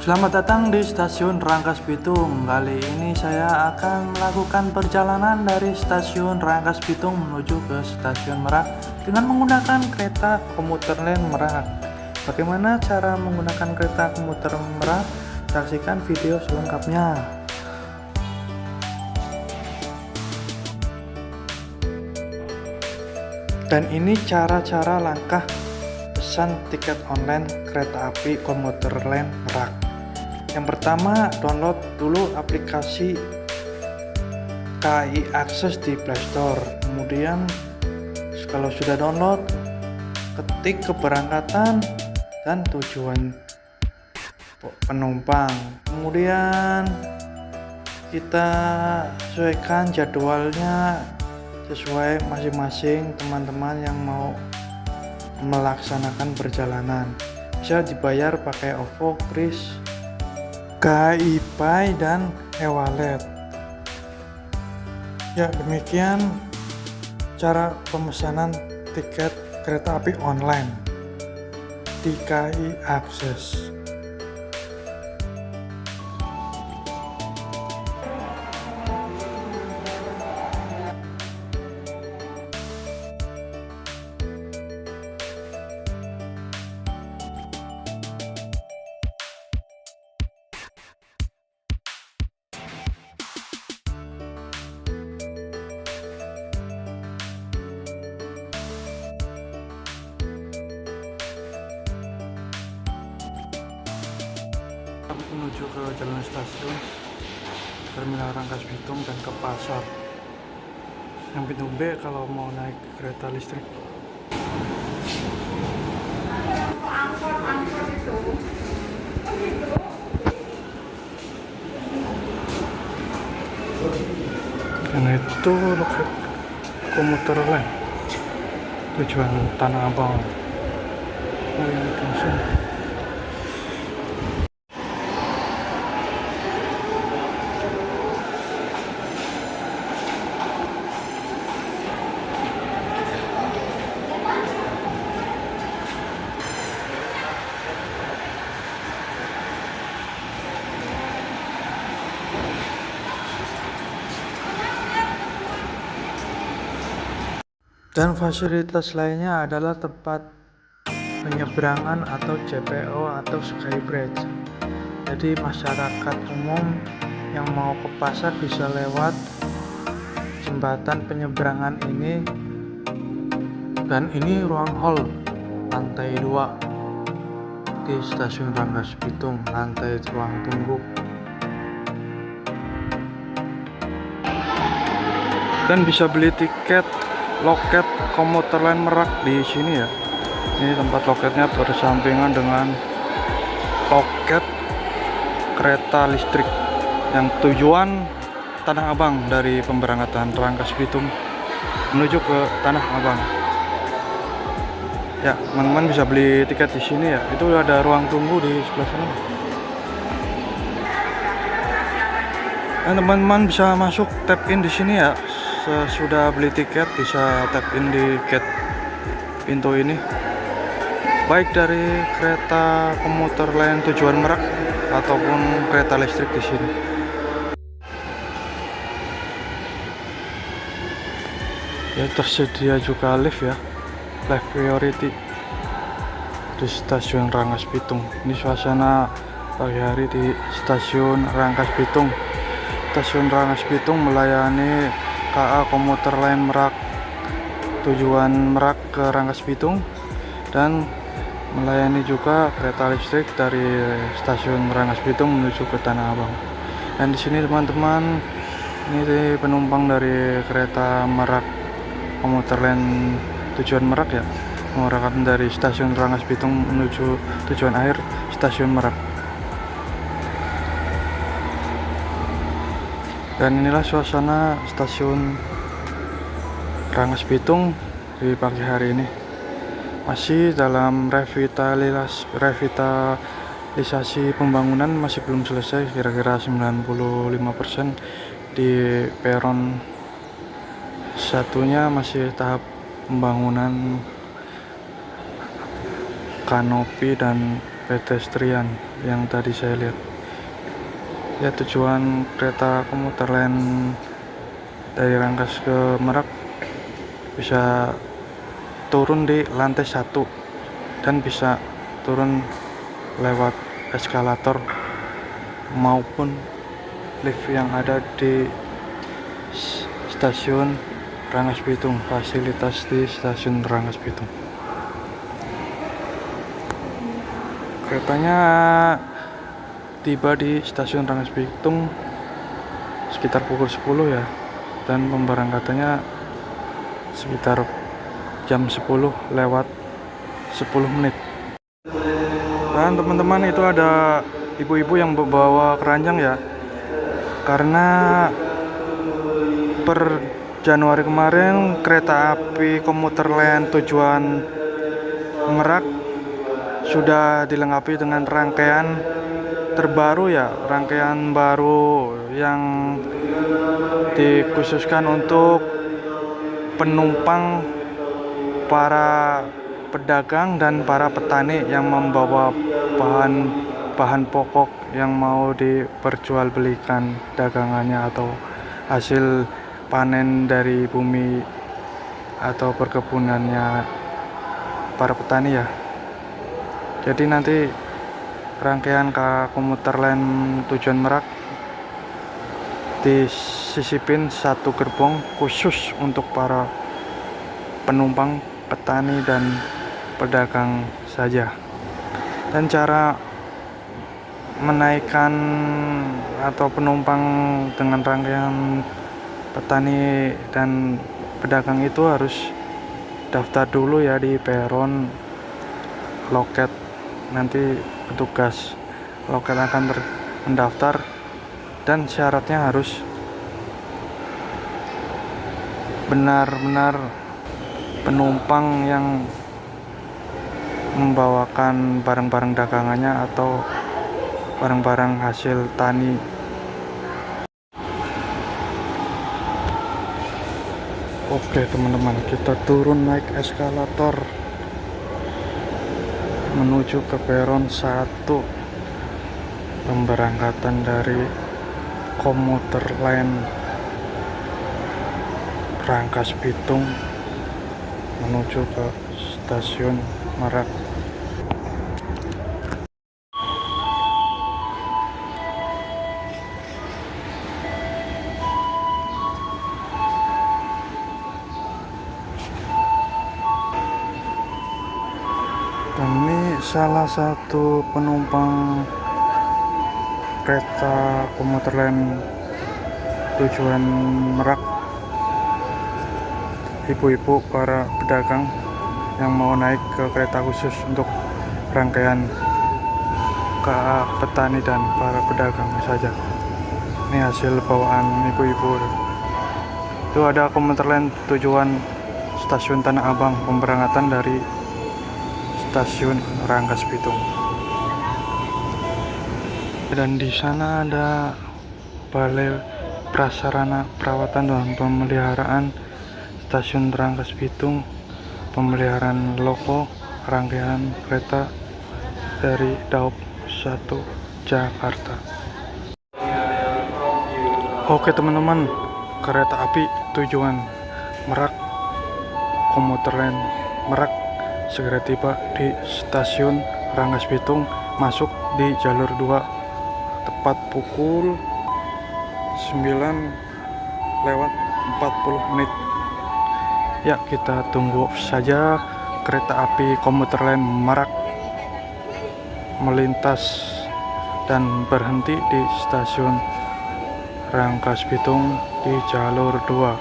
Selamat datang di stasiun Rangkas Bitung. Kali ini saya akan melakukan perjalanan dari stasiun Rangkas Bitung menuju ke stasiun Merak dengan menggunakan kereta komuter lain Merak. Bagaimana cara menggunakan kereta komuter Merak? Saksikan video selengkapnya. Dan ini cara-cara langkah pesan tiket online kereta api komuter lain Merak. Yang pertama, download dulu aplikasi KAI Akses di Play Store. Kemudian kalau sudah download, ketik keberangkatan dan tujuan penumpang. Kemudian kita sesuaikan jadwalnya sesuai masing-masing teman-teman yang mau melaksanakan perjalanan. Bisa dibayar pakai OVO, Kris, KAI Pay, dan e-wallet. Ya, demikian cara pemesanan tiket kereta api online di KAI Akses. Menuju ke jalan stasiun Terminal Rangkas Bitung dan ke pasar. Yang pintu B kalau mau naik kereta listrik. Dan itu loket komuter lain tujuan Tanah Abang. Dan fasilitas lainnya adalah tempat penyeberangan atau JPO atau Skybridge. Jadi masyarakat umum yang mau ke pasar bisa lewat jembatan penyeberangan ini. Dan ini ruang hall lantai 2 di stasiun Rangkas Bitung, lantai ruang tunggu. Dan bisa beli tiket loket komuter lain Merak di sini ya. Ini tempat loketnya bersampingan dengan loket kereta listrik yang tujuan Tanah Abang dari pemberangkatan Rangkas Bitung menuju ke Tanah Abang. Ya, teman-teman bisa beli tiket di sini ya. Itu ada ruang tunggu di sebelah sana. Dan teman-teman bisa masuk tap in di sini ya. Sesudah beli tiket bisa tap in di gate pintu ini, baik dari kereta komuter lain tujuan Merak ataupun kereta listrik di sini. Ya, tersedia juga lift ya, lift priority di stasiun Rangkas Bitung. Ini suasana pagi hari di stasiun Rangkas Bitung. Stasiun Rangkas Bitung melayani KA komuter lain Merak tujuan Merak ke Rangkas Bitung dan melayani juga kereta listrik dari stasiun Rangkas Bitung menuju ke Tanah Abang. Dan di sini teman-teman, ini penumpang dari kereta Merak komuter lain tujuan Merak ya, menggunakan dari stasiun Rangkas Bitung menuju tujuan akhir stasiun Merak. Dan inilah suasana stasiun Rangkas Bitung di pagi hari ini. Masih dalam revitalisasi pembangunan, masih belum selesai, kira-kira 95%. Di peron satunya masih tahap pembangunan kanopi dan pedestrian. yang tadi saya lihat. Ya, tujuan kereta komuter lain dari Rangkas ke Merak bisa turun di lantai 1 dan bisa turun lewat eskalator maupun lift yang ada di stasiun Rangkas Bitung, fasilitas di stasiun Rangkas Bitung. Keretanya tiba di stasiun Rangkas Bitung sekitar pukul 10 ya, dan pemberangkatannya sekitar jam 10 lewat 10 menit. Dan teman-teman, itu ada ibu-ibu yang membawa keranjang ya, karena per Januari kemarin kereta api komuter lain tujuan Merak sudah dilengkapi dengan rangkaian terbaru ya, rangkaian baru yang dikhususkan untuk penumpang, para pedagang dan para petani yang membawa bahan pokok yang mau diperjualbelikan dagangannya atau hasil panen dari bumi atau perkebunannya para petani ya. Jadi nanti rangkaian komuter lain tujuan Merak disisipin satu gerbong khusus untuk para penumpang, petani dan pedagang saja. Dan cara menaikkan atau penumpang dengan rangkaian petani dan pedagang itu harus daftar dulu ya di peron loket. Nanti petugas loket akan mendaftar, dan syaratnya harus benar-benar penumpang yang membawakan barang-barang dagangannya atau barang-barang hasil tani. Oke teman-teman, kita turun naik eskalator menuju ke peron 1 pemberangkatan dari komuter lain Rangkas Bitung menuju ke stasiun Merak. Dan ini salah satu penumpang kereta komuter lain tujuan Merak, ibu-ibu para pedagang yang mau naik ke kereta khusus untuk rangkaian ke petani dan para pedagang saja. Ini hasil bawaan ibu-ibu. Itu ada komuter lain tujuan stasiun Tanah Abang, pemberangkatan dari stasiun Rangkas Bitung. Dan di sana ada balai prasarana perawatan dan pemeliharaan stasiun Rangkas Bitung, pemeliharaan loko rangkaian kereta dari Daop 1 Jakarta. Oke teman-teman, kereta api tujuan Merak komuter lain Merak segera tiba di stasiun Rangkas Bitung, masuk di jalur 2 tepat pukul 9:40 ya. Kita tunggu saja kereta api komuter lain Merak melintas dan berhenti di stasiun Rangkas Bitung di jalur 2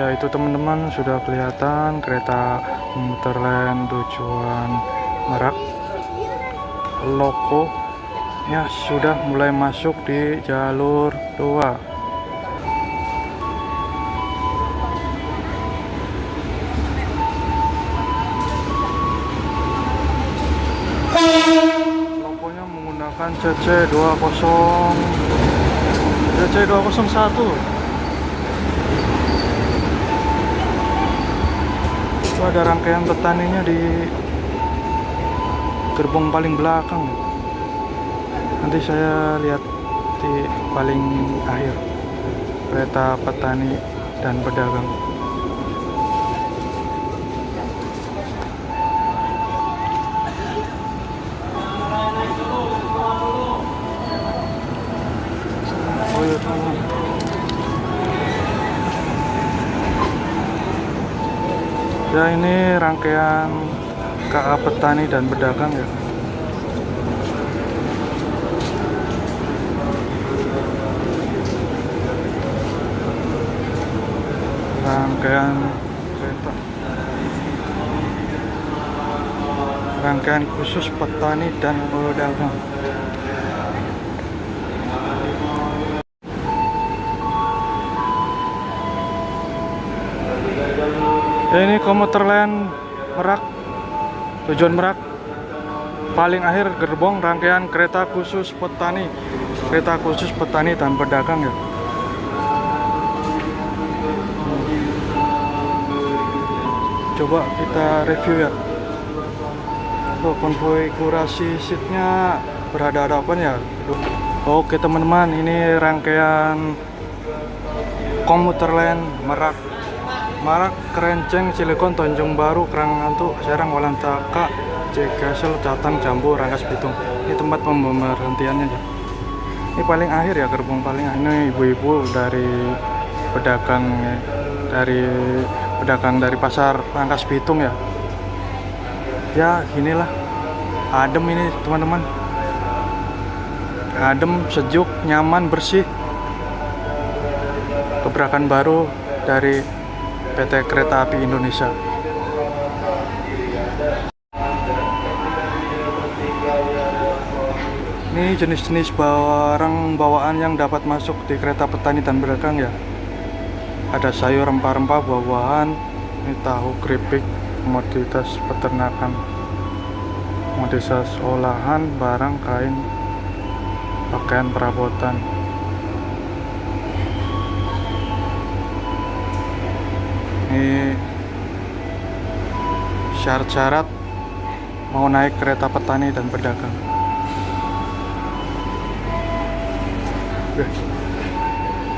ya. Itu teman-teman, sudah kelihatan kereta komuter lain tujuan Merak loko ya sudah mulai masuk di jalur 2. Lokonya menggunakan CC201. Itu ada rangkaian petaninya di gerbong paling belakang. Nanti saya lihat di paling akhir kereta petani dan pedagang. Oh ya teman. Ya ini rangkaian KA petani dan pedagang ya. Rangkaian kereta, rangkaian khusus petani dan pedagang. Ya ini komuter lain Merak, tujuan Merak. Paling akhir gerbong rangkaian kereta khusus petani dan pedagang ya. Coba kita review ya. Oh, konfigurasi seatnya berhadapan ya. Oke teman-teman, ini rangkaian komuter lain Merak, Kerenceng, Cilegon, Tanjung Baru, Krangantu, Serang, Walantaka, Cekesel, Catang, Jambu, Rangkas Bitung. Ini tempat pemberhentiannya ya. Ini paling akhir ya, gerbong paling akhir. Ini ibu-ibu dari pedagang dari pasar Rangkas Bitung ya. Ya inilah adem ini teman-teman, adem, sejuk, nyaman, bersih. Gebrakan baru dari PT Kereta Api Indonesia. Ini jenis-jenis barang bawaan yang dapat masuk di kereta petani dan pedagang ya. Ada sayur, rempah-rempah, buah-buahan, ini tahu, keripik, komoditas peternakan, komoditas olahan, barang, kain, pakaian, perabotan. Ini syarat-syarat mau naik kereta petani dan pedagang.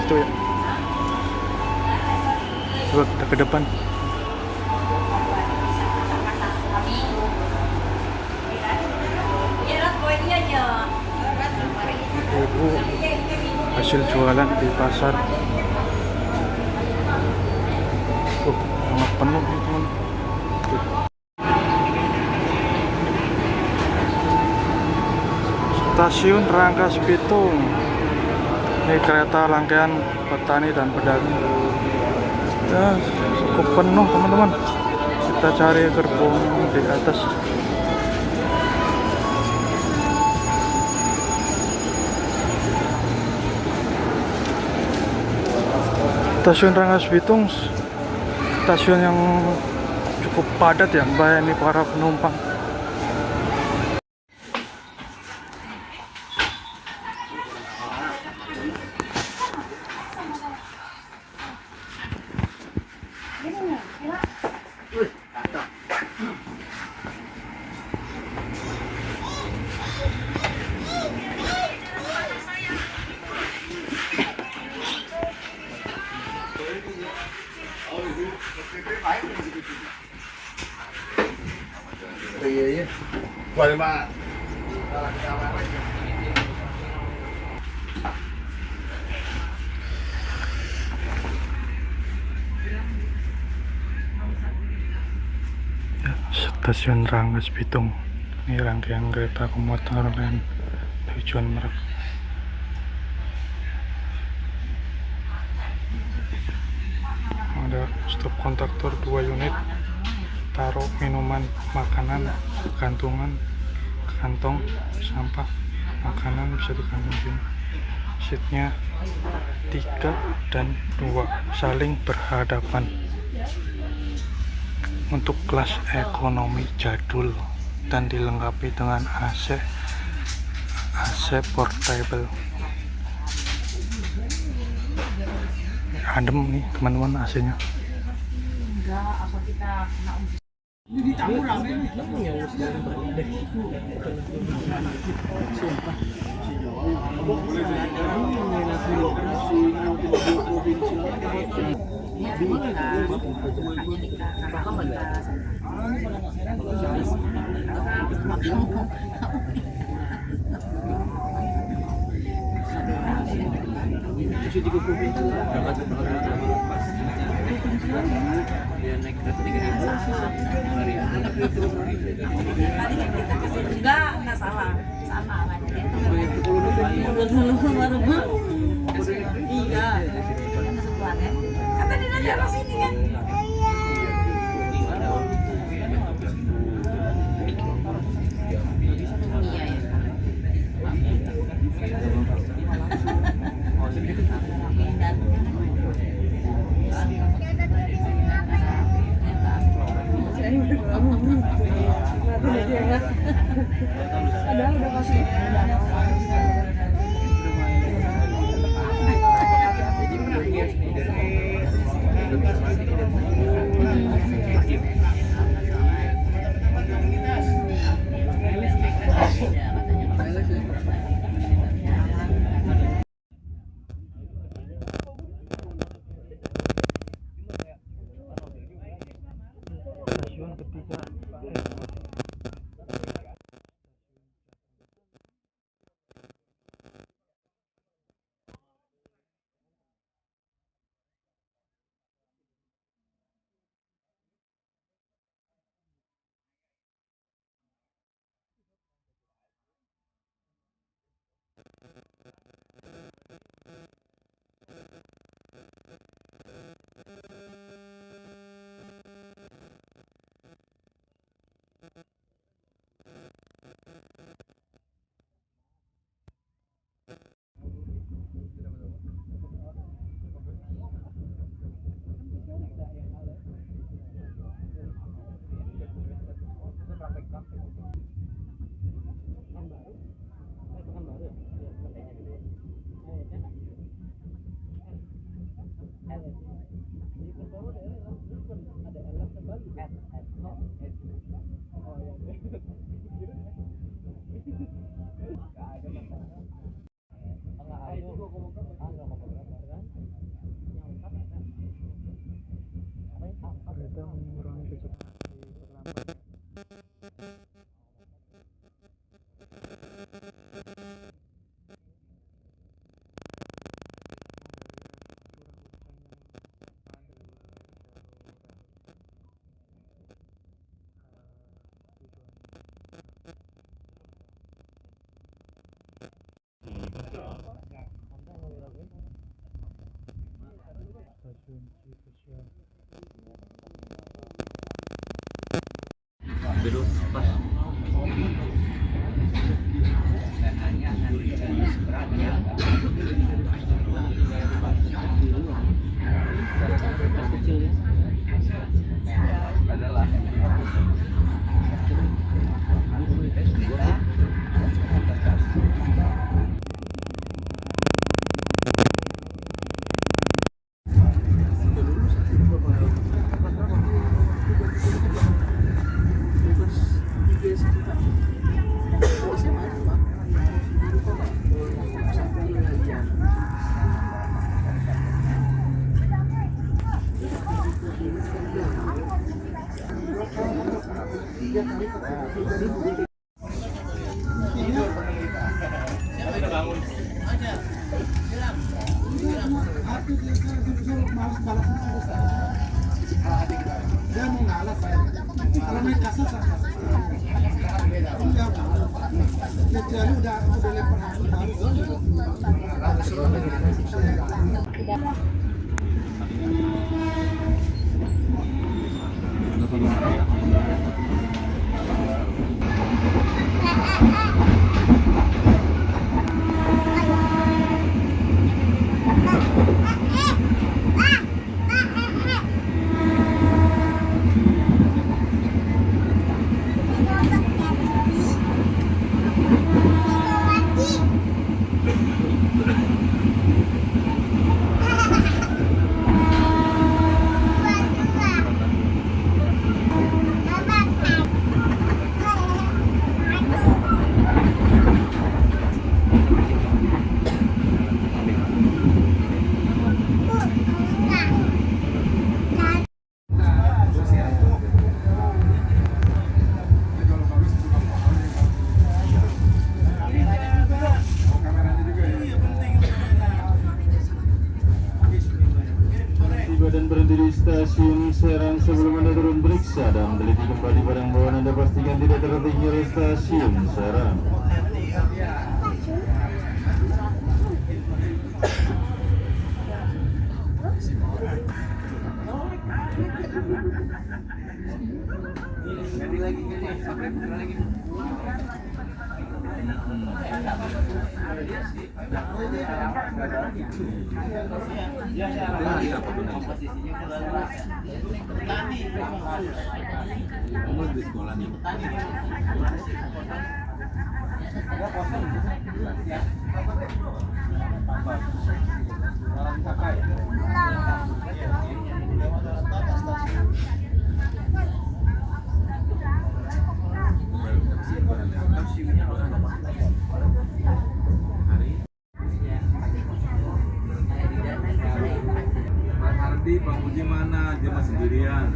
Situ ya. Coba kita ke depan. Ibu hasil jualan di pasar. Sangat penuh nih teman. Stasiun Rangkas Bitung. Ini kereta rangkaian petani dan pedagang. Ya, cukup penuh teman-teman. Kita cari gerbong di atas. Stasiun Rangkas Bitung, stasiun yang cukup padat ya, melayani para penumpang. Stasiun Rangkas Bitung. Ini rangkaian kereta komuter lain tujuan Merak. Ada stop kontaktor 2 unit, taruh minuman, makanan, gantungan, kantong, sampah, makanan bisa dikantongin. Seatnya 3 dan 2 saling berhadapan. Untuk kelas ekonomi jadul dan dilengkapi dengan AC portable. Adem nih teman-teman AC-nya. Enggak salah. Sama kan. Iya. Kan tadi nanti arah sini kan. Iya ya. Padahal udah kasih. Stasiun ketiga. Kereta mengurangi kecepatan di perlambat. Stasiun Cikesya. Belum pas. Adalah Dia mau ngalah saya. Kalau naik kasar saya. Kecuali udah lempar Hahaha. stasiun Serang. Sebelum Anda turun periksa dan teliti kembali barang bawaan Anda, pastikan tidak tertinggal stasiun Serang. Bang Hardi, Bang Puji mana? Dia masih sendirian.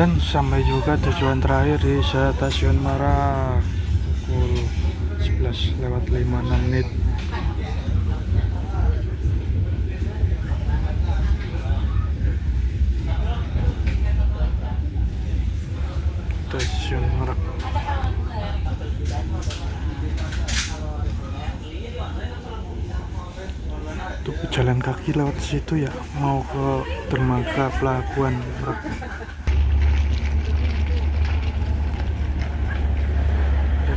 Dan sampai juga tujuan terakhir di stasiun Merak pukul 11:56. Stasiun Merak. Untuk jalan kaki lewat situ ya, mau ke dermaga pelabuhan Merak.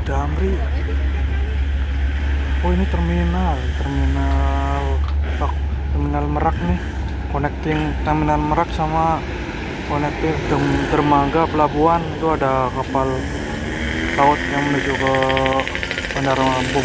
Damri. Oh, ini terminal Merak nih, connecting terminal Merak sama connecting dermaga pelabuhan. Itu ada kapal laut yang menuju ke Bandara Lampung.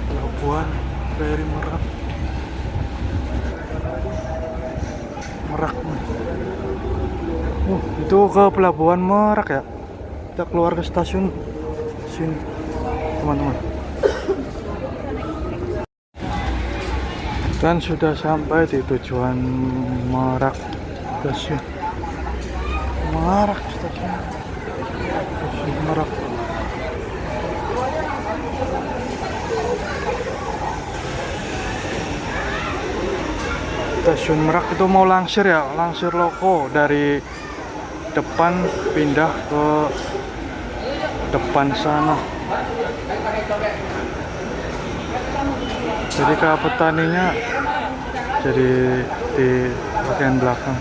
Pelabuhan dari Merak. Itu ke pelabuhan Merak ya. Kita keluar ke stasiun sini, teman-teman. Dan sudah sampai di tujuan Merak stasiun. Merak stasiun Merak. Stasiun Merak itu mau langsir ya, langsir loko dari depan pindah ke depan sana. Jadi kak petaninya jadi di bagian belakang.